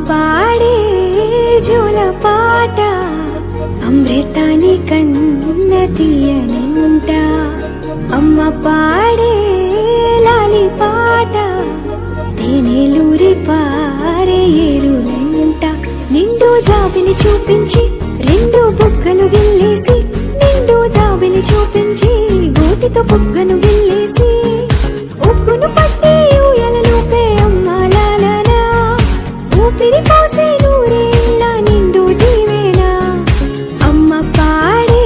పాడే జోల పాట అమృతాని కన్న తీయనంట. అమ్మ పాడే లాలి పాట తేనెలూరి పారే ఏరులంట. నిండు జాబిలి చూపించి రెండు బుగ్గలు గిల్లేసి, నిండు జాబిలి చూపించి గోటితో బుగ్గను గిల్లేసి, ఉగ్గును పట్టి ఊయలలోపే అమ్మ లాలనా, ఊపిరి పోసే నూరేళ్ళ నిండు దీవేనా. అమ్మ పాడే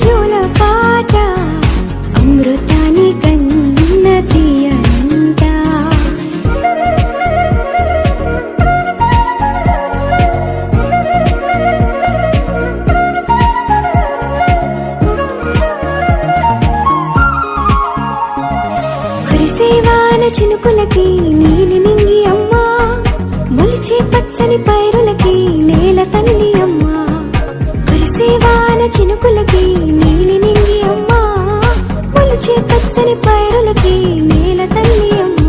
జోల పాట అమృతాని కన్న తీయనంట. కురిసేవాన చినుకులకి నీలి నింగి అమ్మ, మొలిచే పచ్చని పైరులకి నేల తల్లి అమ్మ. కురిసేవాన చినుకులకి నీలి నింగి అమ్మ, మొలిచే పచ్చని పైరులకి నేల తల్లి అమ్మ.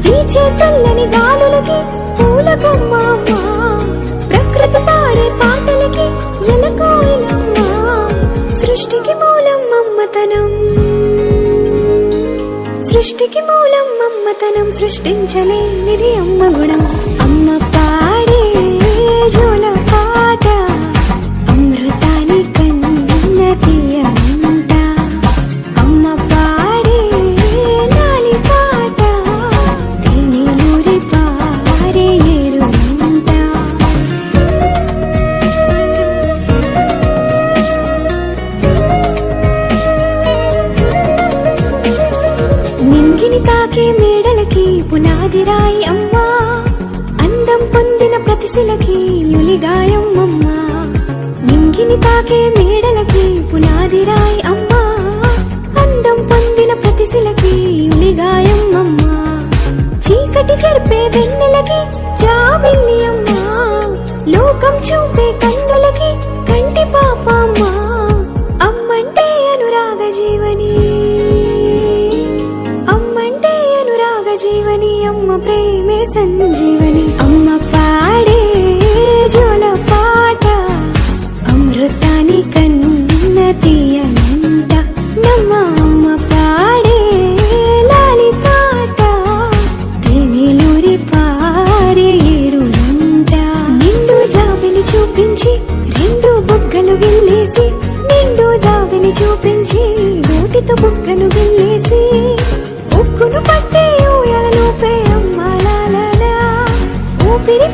వీచే చల్లని గాలులకి పూల కొమ్మ అమ్మ, ప్రకృతి పాడే పాటలకి ఎలకోయిలమ్మ. సృష్టికి మూలం మమ్మతనం, సృష్టికి మూలం మమ్మతనం, సృష్టించలేనిది అమ్మ గుణం. అమ్మ పాడే జోల పాట అమృతాని కన్న తీయనంట. అమ్మ పాడే లాలి పాట తేనెలూరి పారే ఏరులంట. నింగిని తాకే మేడలకి పునాది రాయి అమ్మా, అందం పొందిన ప్రతిశిలకి యులిగాయం అమ్మా. నింగిని తాకే మేడలకి పునాది రాయి అమ్మా, అందం పొందిన ప్రతిశిలకి యులిగాయం అమ్మా. చీకటి చెరిపే వెన్నెలకి జాబిల్లి అమ్మా, లోకం చూపే కన్నులకి కంటి పాప అమ్మా. అమ్మంటే అనురాగ జీవని, అమ్మంటే అనురాగ జీవని, అమ్మ ప్రేమే సంజీవని. అమ్మ పాడే జోల పాట అమృతాని కన్న తీయనంట. నమ్మ అమ్మ పాడే లాలి పాట తేనెలూరి పారే ఏరులంట. నిండు జాబిలి చూపించి రెండు బుగ్గలు గిల్లేసి, నిండు జాబిలి చూపించి గోటితో బుగ్గను గిల్లేసి, ఉక్కును పట్టి ఊయలలోపే అమ్మ లాలనా, ఊపిరి